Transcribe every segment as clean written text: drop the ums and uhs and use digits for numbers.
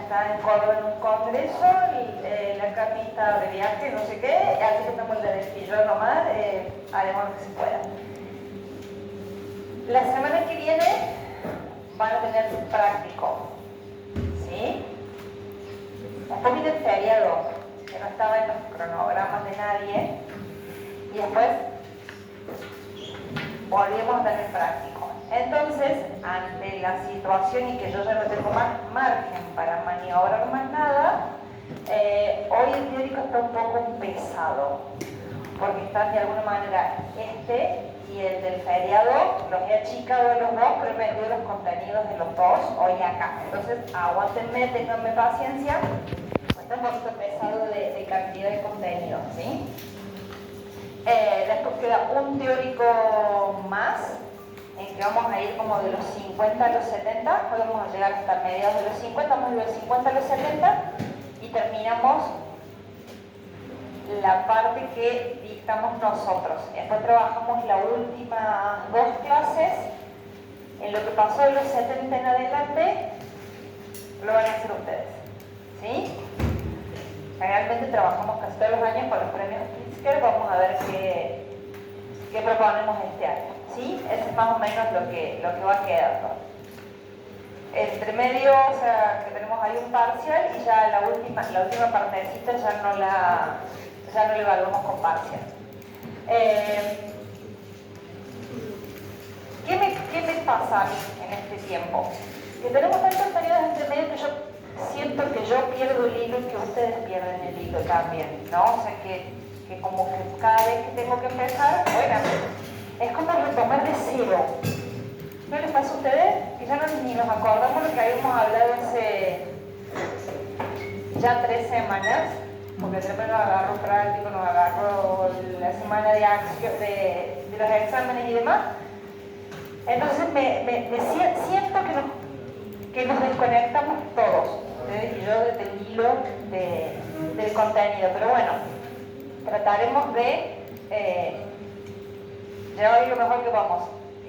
está en Córdoba en un congreso, y la Cami está de viaje, no sé qué, así que estamos de desfiló nomás, haremos lo que se pueda. La semana que viene van a tener su práctico, ¿sí? Después viene el feriado, que no estaba en los cronogramas de nadie, y después volvemos a tener práctico. Entonces, ante la situación y que yo ya no tengo más margen para maniobrar más nada, hoy el teórico está un poco pesado, porque están de alguna manera y el del feriado, los he achicado de los dos, pero he vendido los contenidos de los dos hoy acá. Entonces, aguántenme, ténganme paciencia, está un poquito pesado de cantidad de contenido, ¿sí? Después queda un teórico más, en que vamos a ir como de los 50 a los 70, hoy vamos a llegar hasta mediados de los 50, vamos de los 50 a los 70, y terminamos la parte que dictamos nosotros. Después trabajamos las últimas 2 clases, en lo que pasó de los 70 en adelante, lo van a hacer ustedes, ¿sí? Generalmente trabajamos casi todos los años con los premios Pritzker, vamos a ver qué proponemos este año, ¿sí? Ese es más o menos lo que va quedando. Entre medio, o sea, que tenemos ahí un parcial, y ya la última partecita ya no la evaluamos con parcial. ¿Qué me pasa a mí en este tiempo? Que tenemos tantos periodos entre medio que yo siento que yo pierdo el hilo y que ustedes pierden el hilo también, ¿no? O sea, que como que cada vez que tengo que empezar, bueno, es como retomar de cero. ¿No les pasa a ustedes? Que ya ni nos acordamos lo que habíamos hablado hace ya 3 semanas, porque siempre nos agarró práctico, nos agarró la semana de acción, de los exámenes y demás. Entonces siento que nos desconectamos todos, ustedes y yo, desde el hilo del contenido. Pero bueno, trataremos de llevar lo mejor que vamos.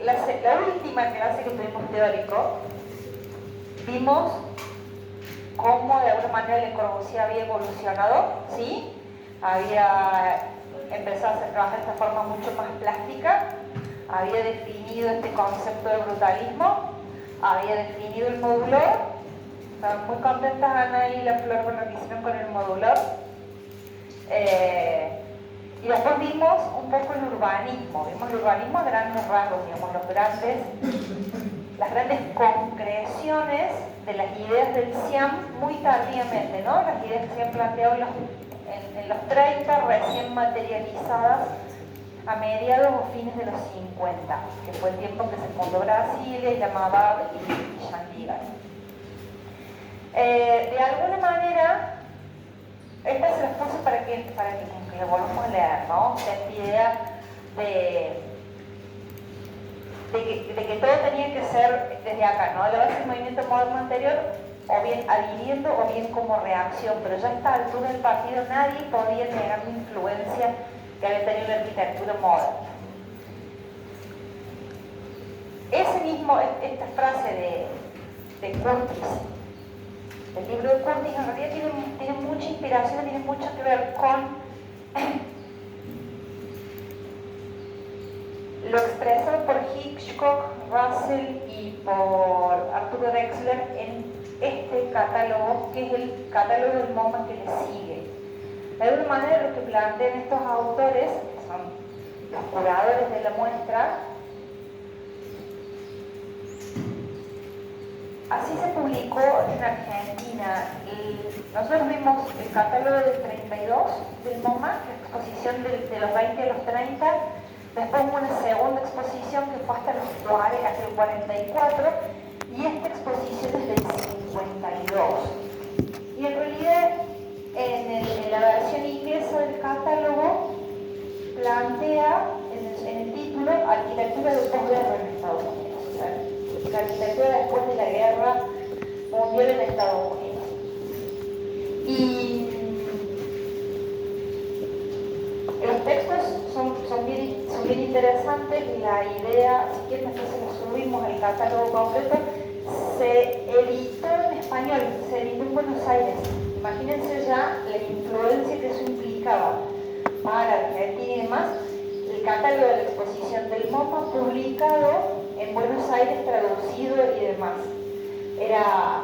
La última clase que tuvimos teórico, vimos cómo de alguna manera la ecología había evolucionado, ¿sí? Había empezado a trabajar de esta forma mucho más plástica, había definido este concepto de brutalismo, había definido el modulor. Estaban muy contentas Ana y la Flor con lo que hicieron con el modulor. Y después vimos un poco el urbanismo a grandes rasgos, digamos, las grandes concreciones de las ideas del CIAM muy tardíamente, ¿no? Las ideas que se han planteado en los 30, recién materializadas a mediados o fines de los 50, que fue el tiempo que se fundó Brasil, y llamaba y Chandigarh. De alguna manera, esta se las puse para que lo volvamos a leer, ¿no? Esta idea de que todo tenía que ser desde acá, ¿no? La base del movimiento moderno anterior, o bien adhiriendo o bien como reacción, pero ya a esta altura del partido nadie podía negar la influencia que había tenido la arquitectura moderna. Esta frase de Curtis, el libro de Curtis, en realidad tiene mucha inspiración, tiene mucho que ver con lo expresado por Hitchcock, Russell y por Arturo Drexler en este catálogo, que es el catálogo del MoMA que le sigue. De alguna manera, lo que plantean estos autores, que son los curadores de la muestra, así se publicó en Argentina. Nosotros vimos el catálogo del 32 del MoMA, la exposición de los 20 a los 30. Después hubo una segunda exposición que fue hasta el 44, y esta exposición es del 52. Y en realidad, en la versión inglesa del catálogo, plantea en el título arquitectura de posguerra en Estados Unidos, o sea, la arquitectura después de la guerra mundial en Estados Unidos. Y los textos son bien interesantes. La idea, si quieren, después se lo subimos al catálogo completo. Se editó en español, se editó en Buenos imagínense ya la influencia que eso implicaba para Argentina y demás, el catálogo de la exposición del MoMA publicado en Buenos Aires, traducido y demás. Era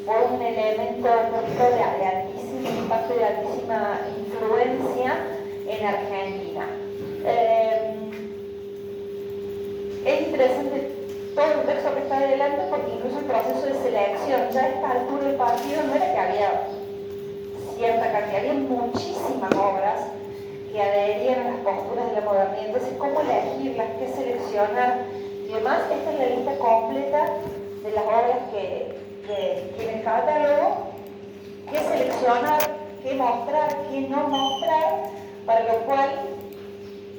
fue un elemento público de altísimo impacto y de altísima influencia en Argentina. Es interesante todo el texto que está adelante porque incluso el proceso de selección, ya a esta altura del partido no era que había cierta cantidad, había muchísimas obras que adherían a las posturas de la modernidad. Entonces, ¿cómo elegirlas? ¿Qué seleccionar? Y además, esta es la lista completa de las obras que tiene el catálogo, qué seleccionar, qué mostrar, qué no mostrar, para lo cual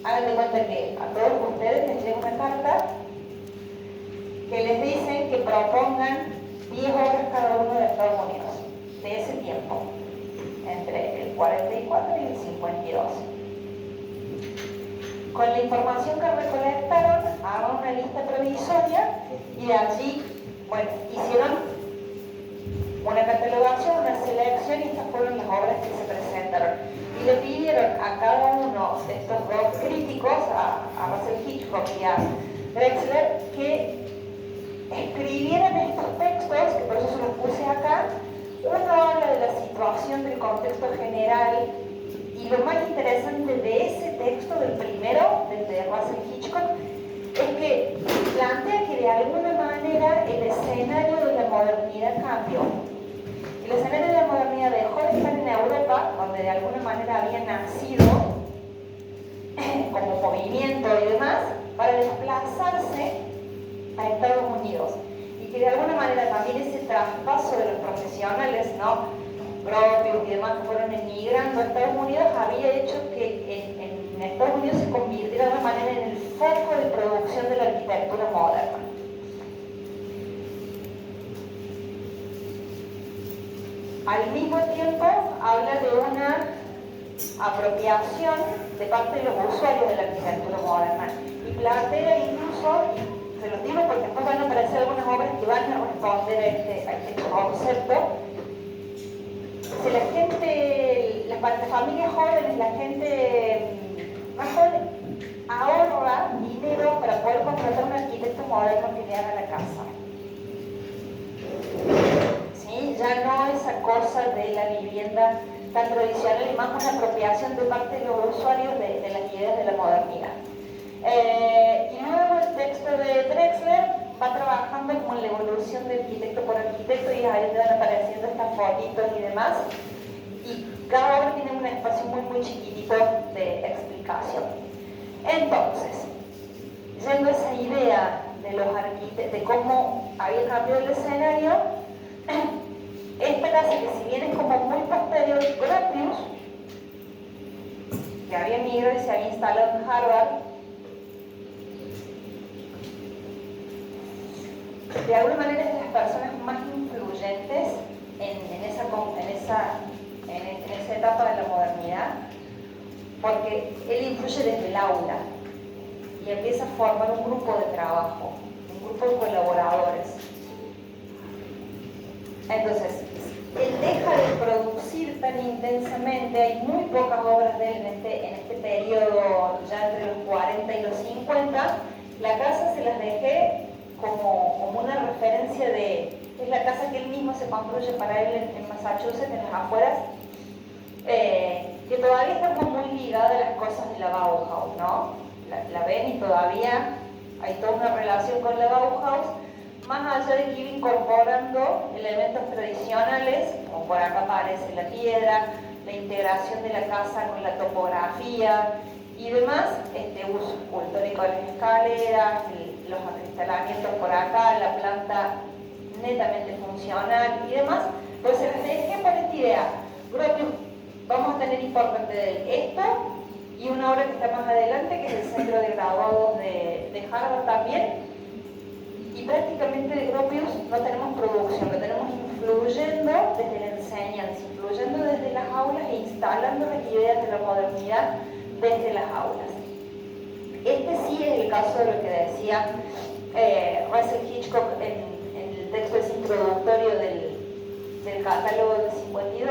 hagan de cuenta que a todos ustedes les llega una carta que les dicen que propongan 10 obras cada uno de Estados Unidos de ese tiempo, entre el 44 y el 52. Con la información que recolectaron, hagan una lista provisoria y de allí, bueno, hicieron una catalogación, una selección, y estas fueron las obras que se presentaron. Y le pidieron a cada uno de estos dos críticos, a Russell Hitchcock y a Drexler, que escribieran estos textos, que por eso se los puse acá. Uno habla de la situación, del contexto general, y lo más interesante de ese texto, del primero, del de Russell Hitchcock, es que plantea que de alguna manera el escenario de la modernidad cambió. El escenario de la modernidad dejó de estar en Europa, donde de alguna manera había nacido como movimiento y demás, para desplazarse a Estados Unidos. Y que de alguna manera también ese traspaso de los profesionales, ¿no?, propios y demás, que fueron emigrando a Estados Unidos, había hecho que en Estados Unidos se convirtiera de alguna manera en el foco de producción de la arquitectura moderna. Al mismo tiempo, habla de una apropiación de parte de los usuarios de la arquitectura moderna. Y plantea incluso, y se los digo porque después van a aparecer algunas obras que van a responder a este concepto, si la gente, las familias jóvenes, la gente más joven, ahorra dinero para poder contratar un arquitecto moderno que le haga la casa. ¿Sí? Ya no esa cosa de la vivienda tan tradicional, y más una apropiación de parte de los usuarios de las ideas de la modernidad. Y luego el texto de Drexler va trabajando como en la evolución de arquitecto por arquitecto, y ahí te van apareciendo estas fotitos y demás, y cada obra tiene un espacio muy muy chiquitito de explicación. Entonces, yendo a esa idea de los arquitectos, de cómo había cambiado el escenario, esta casa, que si bien es como muy posterior, Gropius, que había emigrado y se había instalado en Harvard, de alguna manera es de las personas más influyentes en esa etapa de la modernidad, porque él influye desde el aula y empieza a formar un grupo de trabajo, un grupo de colaboradores. Entonces, él deja de producir tan intensamente, hay muy pocas obras de él en este periodo, ya entre los 40 y los 50. La casa se las dejé como una referencia es la casa que él mismo se construye para él en Massachusetts, en las afueras, que todavía está como muy ligada a las cosas de la Bauhaus, ¿no? La ven, y todavía hay toda una relación con la Bauhaus, más allá de que iba incorporando elementos tradicionales, como por acá aparece la piedra, la integración de la casa con la topografía y demás, uso escultórico de las escaleras, los acristalamientos por acá, la planta netamente funcional y demás. Pues se les dejé por esta idea. Gropius, vamos a tener importante de él esto, y una obra que está más adelante, que es el Centro de Graduados de Harvard también. Y prácticamente de Gropius no tenemos producción, lo tenemos influyendo desde la enseñanza, influyendo desde las aulas e instalando las ideas de la modernidad desde las aulas. Este sí es el caso de lo que decía Russell Hitchcock en el texto introductorio del catálogo del 52,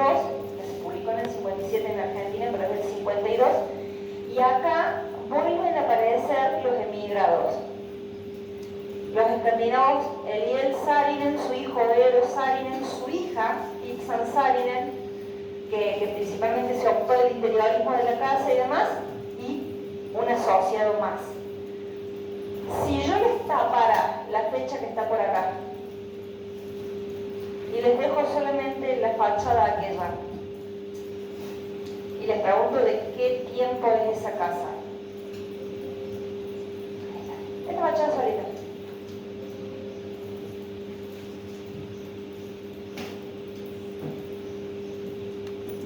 que se publicó en el 57 en Argentina, pero es del 52, y acá vuelven a aparecer los emigrados. Los escandinavos, Eliel Saarinen, su hijo Eero Saarinen, su hija Ibsen Saarinen, que principalmente se ocupó del interiorismo de la casa y demás, y un asociado más. Si yo les tapara la fecha que está por acá y les dejo solamente la fachada aquella y les pregunto de qué tiempo es esa casa, esta fachada solita,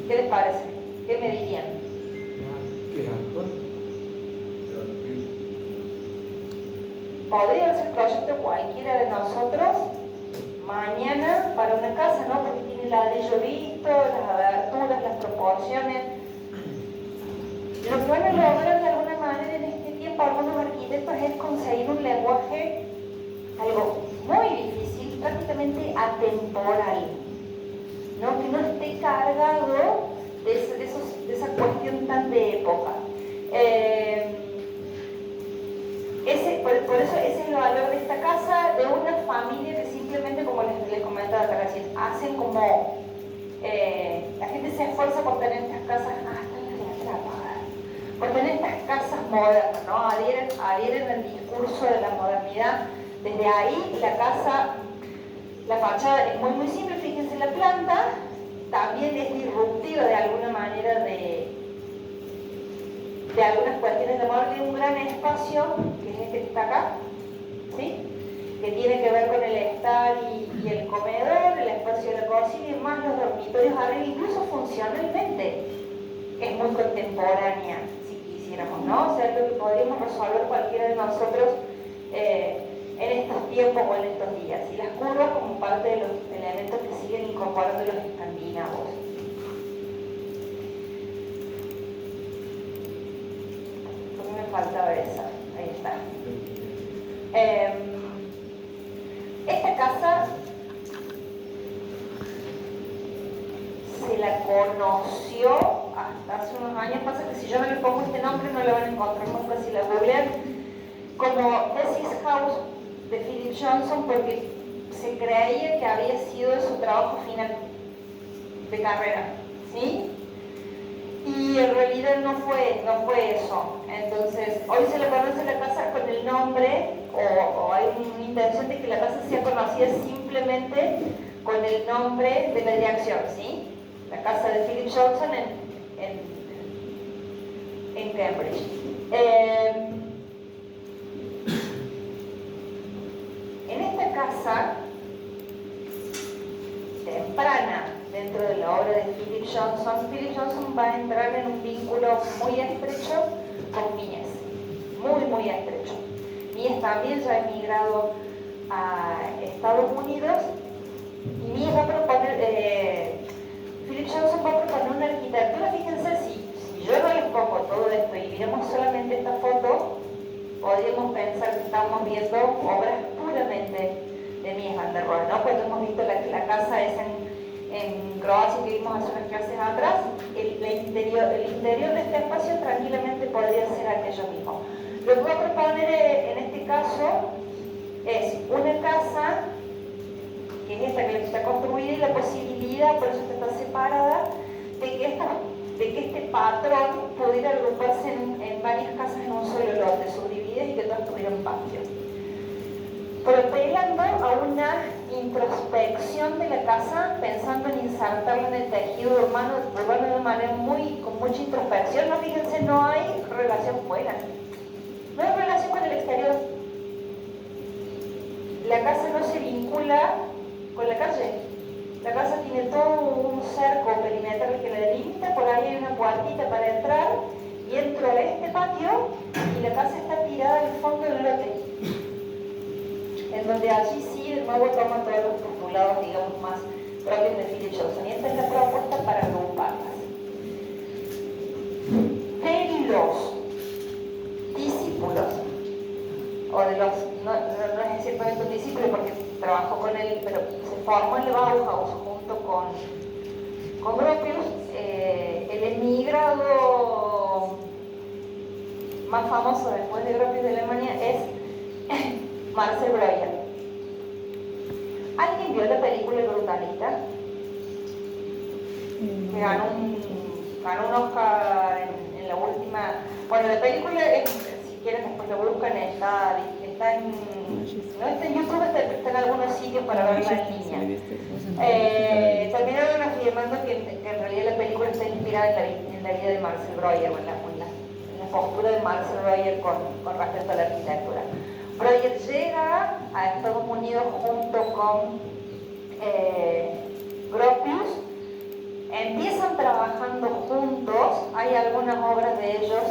¿qué les parece? ¿Qué me dirían? ¿Qué algo? Podría ser proyecto cualquiera de nosotros mañana para una casa, ¿no? Porque tiene ladrillo visto, las aberturas, las proporciones. Lo que van a lograr de alguna manera en este tiempo algunos arquitectos es conseguir un lenguaje, algo muy difícil, prácticamente atemporal, ¿no? Que no esté cargado de esa cuestión tan de época. Por eso ese es el valor de esta casa, de una familia que simplemente, como les comentaba acá recién, hacen como la gente se esfuerza por tener estas casas, por tener estas casas modernas, ¿no? Adhieren al discurso de la modernidad. Desde ahí la casa, la fachada es muy muy simple, fíjense la planta, también es disruptiva de alguna manera de algunas cuestiones de moda, de un gran espacio, que es este que está acá, ¿sí? Que tiene que ver con el estar y el comedor, el espacio de la cocina y más los dormitorios arriba, incluso funcionalmente es muy contemporánea, si quisiéramos, ¿no? O sea, lo que podríamos resolver cualquiera de nosotros en estos tiempos o en estos días. Y las curvas como parte de los elementos que siguen incorporando los escandinavos. Faltaba esa, ahí está. Esta casa se la conoció hasta hace unos años, pasa que si yo no le pongo este nombre no la van a encontrar nunca si la googlean, como Thesis House de Philip Johnson, porque se creía que había sido su trabajo final de carrera, ¿sí? Y en realidad no fue eso. Entonces, hoy se le conoce la casa con el nombre, o hay una intención de que la casa sea conocida simplemente con el nombre de la dirección, ¿sí? La casa de Philip Johnson en Cambridge. En esta casa, temprana, dentro de la obra de Philip Johnson va a entrar en un vínculo muy estrecho con Mies, muy muy estrecho. Mies también ya ha emigrado a Estados Unidos y Mies va a proponer, Philip Johnson va a proponer una arquitectura. Fíjense, si yo no les pongo todo esto y miramos solamente esta foto, podríamos pensar que estamos viendo obras puramente de Mies van der Rohe, ¿no? Cuando hemos visto la casa esa en Croacia que vimos hace unas clases atrás, el interior de este espacio tranquilamente podría ser aquello mismo. Lo que voy a proponer en este caso es una casa, que es esta que está construida, y la posibilidad, por eso está separada, de que este patrón pudiera agruparse en varias casas en un solo lote, subdivididas, y que todas tuvieran patio. Apelando a una introspección de la casa, pensando en insertarla en el tejido urbano de una manera con mucha introspección. No, fíjense, no hay relación fuera, no hay relación con el exterior. La casa no se vincula con la calle. La casa tiene todo un cerco perimetral que la delimita, por ahí hay una puertita para entrar, y entro a este patio y la casa está tirada al fondo del lote, en donde allí sí de nuevo toma todos los postulados, digamos, más propios de Philip Johnson. Y esta es la propuesta para agruparlas. De los discípulos, o de los, no es ciertamente un discípulo porque trabajó con él, pero se formó en el Bauhaus junto con con Gropius, el emigrado más famoso después de Gropius de Alemania es Marcel Breuer. ¿Alguien vio la película El Brutalista? Que ganó un Oscar en la última... Bueno, la película, si quieren después lo buscan, está en... No está en YouTube, está en algunos sitios para verla en línea. Terminaron afirmando que en realidad la película está inspirada en la vida de Marcel Breuer, en la postura de Marcel Breuer con respecto a la arquitectura. Breuer llega a Estados Unidos junto con Gropius, empiezan trabajando juntos, hay algunas obras de ellos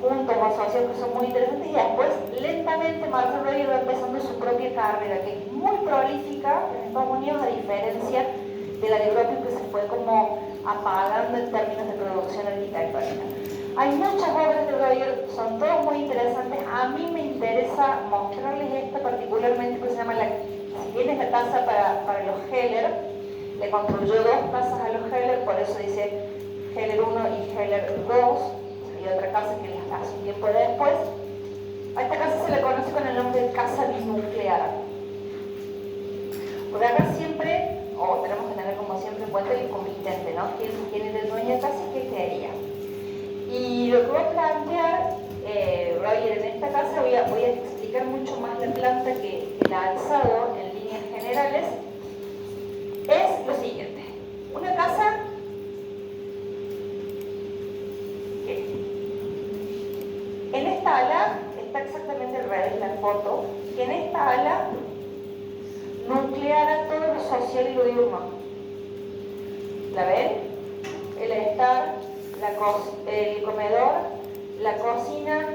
juntos o asociados que son muy interesantes, y después lentamente Marcel Breuer va empezando su propia carrera, que es muy prolífica en Estados Unidos, a diferencia de la de Gropius, que se fue como apagando en términos de producción arquitectónica. Hay muchas obras de Breuer, son todas muy interesantes. A mí me interesa mostrarles esta particularmente, que se llama si bien es la casa para los Heller, le construyó 2 casas a los Heller, por eso dice Heller 1 y Heller 2, y otra casa que les hace un tiempo después. A esta casa se le conoce con el nombre de casa binuclear. Porque acá siempre, tenemos que tener como siempre en cuenta el convitente, ¿no? ¿Quién es el dueño de casa y qué quería? Y lo que voy a plantear, Breuer, en esta casa voy a explicar mucho más la planta que el alzado en líneas generales. Es lo siguiente: una casa que en esta ala está exactamente al revés de la foto, que en esta ala nucleara todo lo social y lo diurno. ¿La ven? El estar, el comedor, la cocina,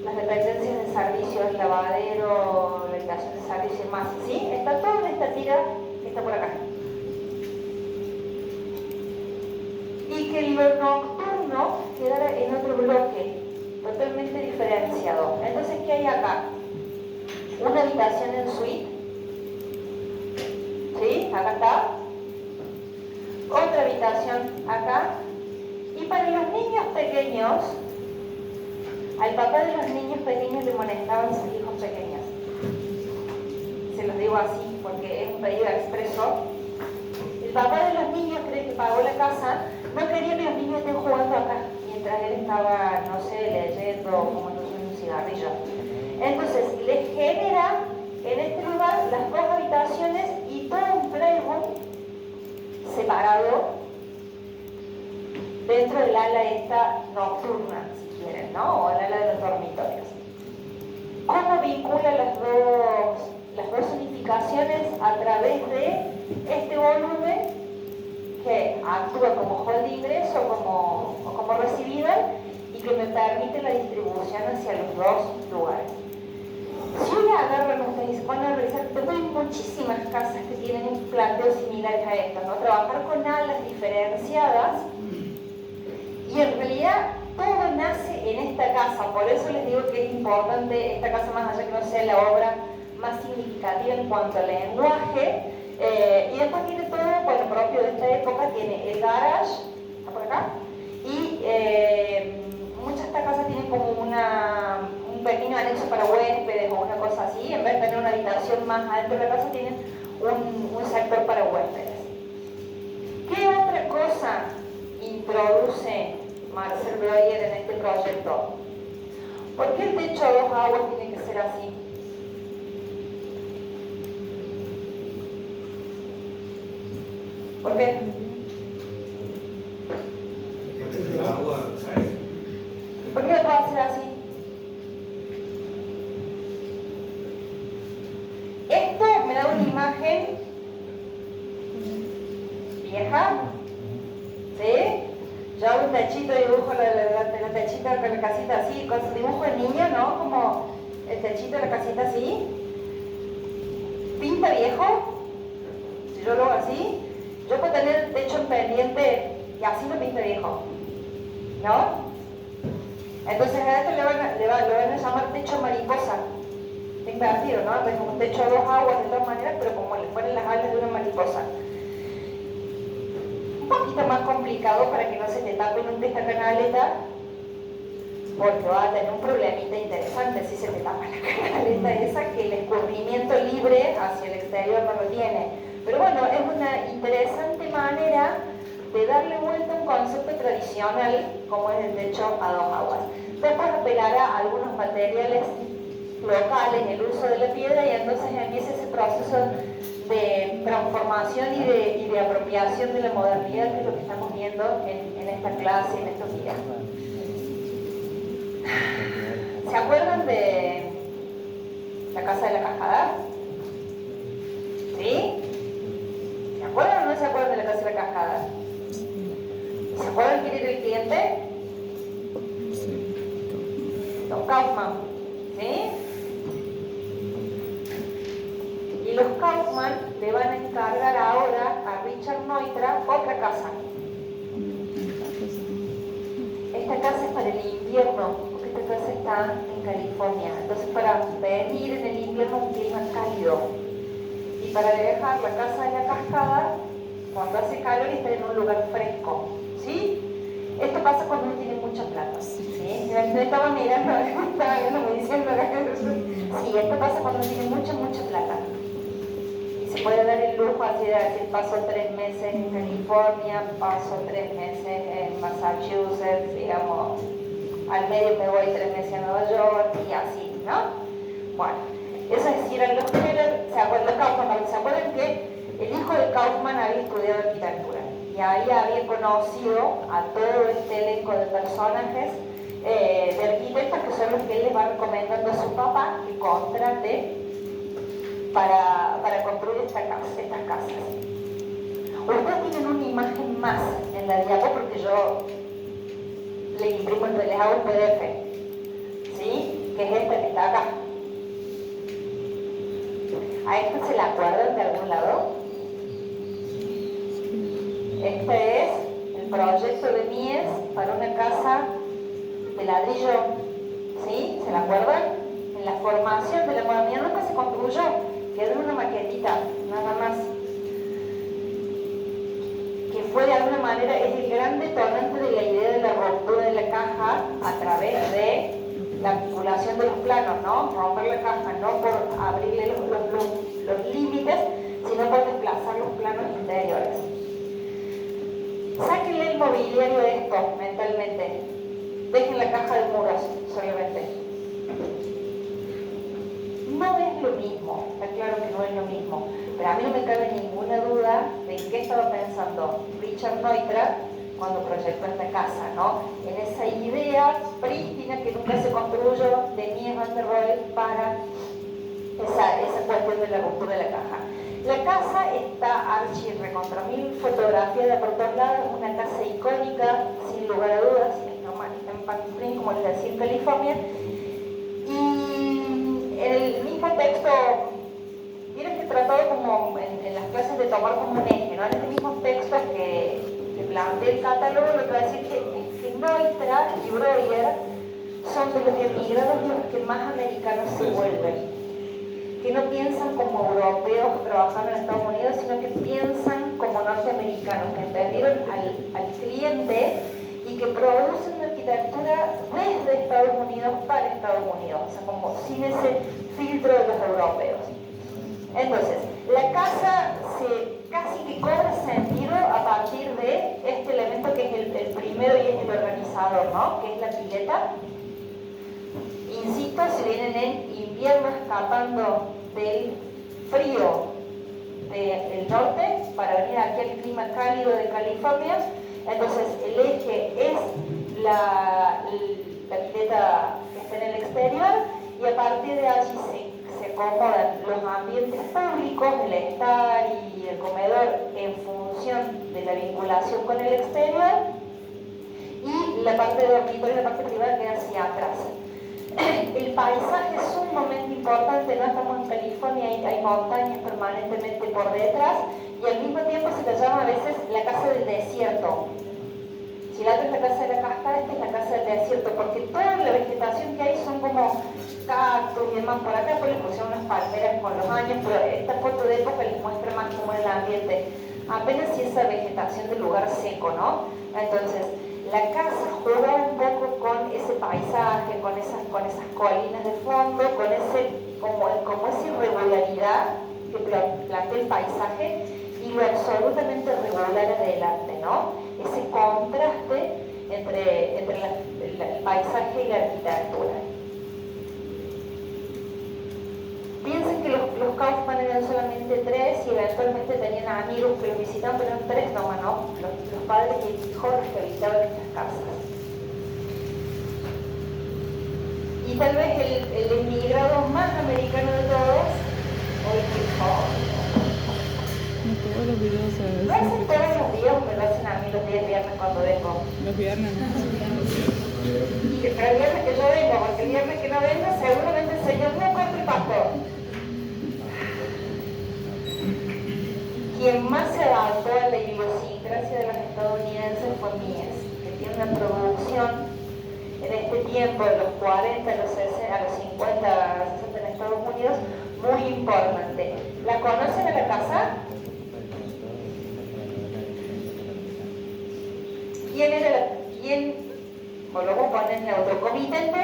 las dependencias de servicio, el lavadero, la habitación de servicio y más, ¿sí? Está todo en esta tira que está por acá. Y que el nocturno quedara en otro bloque, totalmente diferenciado. Entonces, ¿qué hay acá? Una habitación en suite, ¿sí? Acá está. Otra habitación acá. Y para los niños pequeños, al papá de los niños pequeños le molestaban sus hijos pequeños. Se los digo así porque es un pedido expreso. El papá de los niños cree que pagó la casa, no quería que los niños estén jugando acá, mientras él estaba, no sé, leyendo o fumando un cigarrillo. Entonces, les genera en este lugar las 2 habitaciones y todo un playroom separado dentro del ala esta nocturna, si quieren, ¿no? O el ala de los dormitorios. ¿Cómo vincula las dos unificaciones? A través de este volumen que actúa como hall de ingreso o como recibida y que me permite la distribución hacia los 2 lugares. Si hoy agarran ustedes, van a revisar, pero hay muchísimas casas que tienen un planteo similar a esto, ¿no? Trabajar con alas diferenciadas. Y en realidad todo nace en esta casa, por eso les digo que es importante esta casa, más allá que no sea la obra más significativa en cuanto al lenguaje. Y después tiene todo, bueno, propio de esta época, tiene el garage, está por acá, y muchas de estas casas tienen como un pequeño anexo para huéspedes o una cosa así. En vez de tener una habitación más adentro de la casa, tienen un sector para huéspedes. ¿Qué otra cosa introduce Marcel Breuer en este proyecto? ¿Por qué el techo a 2 aguas tiene que ser así? ¿Por qué? ¿Por qué no puede ser así? Esto me da una imagen vieja, ¿sí? Yo hago un techito, dibujo la techita con la casita así, con su dibujo de niño, ¿no? Como el techito de la casita así. Pinta viejo, si yo lo hago así, yo puedo tener el techo en pendiente y así lo pinta viejo, ¿no? Entonces a esto lo van a llamar techo mariposa. Está invertido, ¿no? Es como un techo a 2 aguas de todas maneras, pero como le ponen las alas de una mariposa. poquito más complicado para que no se te tape nunca esta canaleta, porque va a tener un problemita interesante si se te tapa la canaleta esa, que el escurrimiento libre hacia el exterior no lo tiene. Pero bueno, es una interesante manera de darle vuelta a un concepto tradicional como es el techo a dos aguas. Después apelará a algunos materiales locales, el uso de la piedra, y entonces empieza ese proceso de transformación y de apropiación de la modernidad, que es lo que estamos viendo en esta clase, en estos días. ¿Se acuerdan de la casa de la cascada? ¿Sí? ¿Se acuerdan o no se acuerdan de la casa de la cascada? ¿Se acuerdan quién era el cliente? Los Kaufman. ¿Sí? Y los Kaufman le van a encargar ahora a Richard Neutra otra casa. Esta casa es para el invierno, porque esta casa está en California. Entonces, para venir en el invierno un clima cálido. Y para dejar la casa de la cascada, cuando hace calor, y estar en un lugar fresco. ¿Sí? Esto pasa cuando uno tiene mucha plata. ¿Sí? Yo estaba mirando, estaba viendo, me diciendo, sí, esto pasa cuando uno tiene mucha plata. Se puede dar el lujo así de decir, paso 3 meses en California, paso 3 meses en Massachusetts, digamos, al medio me voy 3 meses a Nueva York y así, ¿no? Bueno, eso es decir, a los Keller, ¿se acuerdan que el hijo de Kaufman había estudiado arquitectura? Y ahí había conocido a todo este elenco de personajes de arquitectos, que son los que él les va recomendando a su papá que contrate para construir estas casas. Ustedes tienen una imagen más en la diapo, porque yo le imprimo, les hago el PDF, ¿sí? Que es esta que está acá. ¿A esta se la acuerdan de algún lado? Este es el proyecto de Mies para una casa de ladrillo, ¿sí? ¿Se la acuerdan? En la formación de la modernidad nunca se construyó. Quedó una maquetita, nada más, que fue de alguna manera, es el gran detonante de la idea de la ruptura de la caja a través de la articulación de los planos, ¿no? Romper la caja, no por abrirle los límites, sino por desplazar los planos interiores. Sáquenle el mobiliario de esto mentalmente, dejen la caja de muros solamente. No es lo mismo, está claro que no es lo mismo, pero a mí no me cabe ninguna duda de en qué estaba pensando Richard Neutra cuando proyectó esta casa, ¿no? En esa idea prístina que nunca se construyó de Mies van der Rohe para esa cuestión de la ruptura de la caja. La casa está recontra mil fotografiada por todos lados, es una casa icónica, sin lugar a dudas, es normal, está en Palm Springs, como les decía, en California. Y en el mismo texto, tienes que tratar como en las clases de tomar como un eje, ¿no? En este mismo texto que plantea el catálogo, lo que va a decir que Neutra y Breuer son de los emigrados los que más americanos se vuelven, que no piensan como europeos trabajando en Estados Unidos, sino que piensan como norteamericanos, que entendieron al cliente y que producen una arquitectura desde Estados Unidos para Estados Unidos, o sea, como sin ese filtro de los europeos. Entonces, la casa casi que cobra sentido a partir de este elemento que es el primero y es el organizador, ¿no? Que es la pileta. Insisto, si vienen en invierno escapando del frío del norte para venir aquí al clima cálido de California, entonces el eje es la pileta que está en el exterior, y a partir de allí se acomodan los ambientes públicos, el estar y el comedor en función de la vinculación con el exterior, y la parte de dormitorio y la parte privada queda hacia atrás. El paisaje es un momento importante, no estamos en California, hay montañas permanentemente por detrás, y al mismo tiempo se le llama a veces la casa del desierto. Si la otra es la casa de la cascada, esta es la casa del desierto, porque toda la vegetación que hay son como cactus y demás. Por acá pues le pusieron unas palmeras con los años, pero esta foto de época les muestra más como el ambiente. apenas si esa vegetación del lugar seco, ¿no? Entonces, la casa juega un poco con ese paisaje, con esas colinas de fondo, con como esa irregularidad que plantea el paisaje y lo absolutamente regular adelante, ¿no? Ese contraste entre el paisaje y la arquitectura. Piensen que los Kaufman eran solamente 3 y eventualmente tenían amigos que los visitaban, pero eran 3 nomás, ¿no? Los padres y hijos que habitaban estas casas. Y tal vez el emigrado más americano de todos, hoy No todos los videos se no hacen todos los días, me lo hacen a mí los días viernes cuando vengo. los viernes, ¿no? Y pero el viernes que yo vengo, porque el viernes que no vengo, seguramente el Señor no encuentra el pastor. Quien más se adaptó a la idiosincrasia de los estadounidenses fue Mies, que tiene una producción en este tiempo, de los 40, a los 60, a los 50, a los 60 en Estados Unidos, muy importante. ¿La conocen a la casa? ¿Quién era o luego ponen el autocomitente?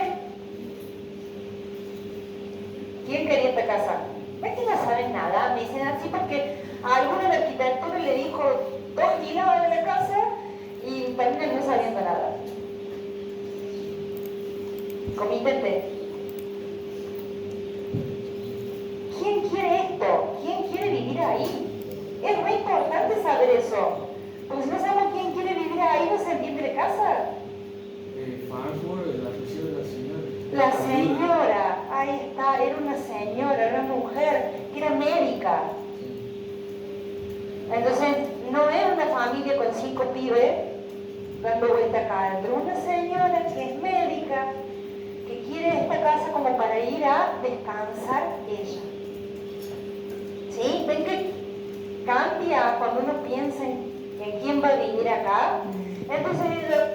¿Quién quería esta casa? ¿Ves que no saben nada? Me dicen así porque a alguno de arquitectura le dijo 2 hiladas de la casa y terminan no sabiendo nada. Comitente. ¿Quién quiere esto? ¿Quién quiere vivir ahí? Es muy importante saber eso. Porque si no sabemos quién quiere vivir ahí, no se entiende la casa. Farnsworth, el apellido de la señora. La señora, ahí está, era una señora, era una mujer que era médica. Entonces, no era una familia con 5 pibes dando vuelta acá adentro. Una señora que es médica, que quiere esta casa como para ir a descansar ella. ¿Sí? ¿Ven que cambia cuando uno piensa en quién va a vivir acá? Entonces ella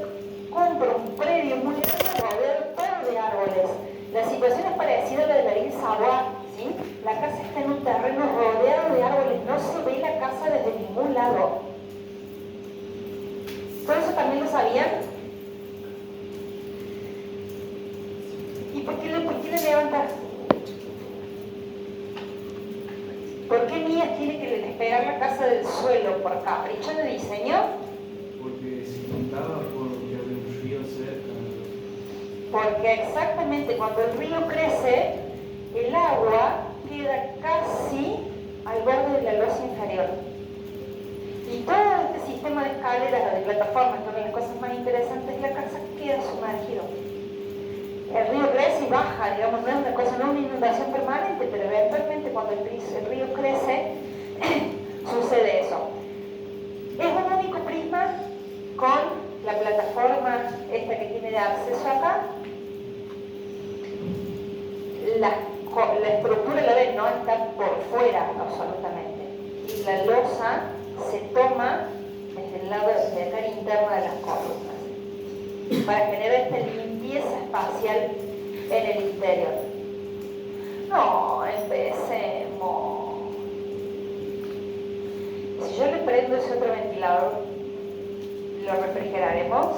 compra un predio muy grande rodeado todo de árboles. La situación es parecida a la de la isla Savoie, ¿sí? La casa está en un terreno rodeado de árboles, no se ve la casa desde ningún lado. ¿Todo eso también lo sabían? ¿Y por qué le levantas? ¿Por qué Mies tiene que despegar la casa del suelo? ¿Por capricho de diseño? Porque se contaba porque había un río cerca. Porque exactamente cuando el río crece, el agua queda casi al borde de la losa inferior. Y todo este sistema de escaleras o de plataformas, que una de las cosas más interesantes de la casa, queda sumergido. El río crece y baja, digamos, no es una cosa, no es una inundación permanente, pero eventualmente cuando el río crece, sucede eso. Es un único prisma con la plataforma esta que tiene de acceso acá. La estructura, la ven, ¿no? Está por fuera absolutamente. Y la losa se toma desde el lado de la cara interna de las columnas para generar esta limpieza espacial en el interior. No, empecemos. Si yo le prendo ese otro ventilador, ¿lo refrigeraremos?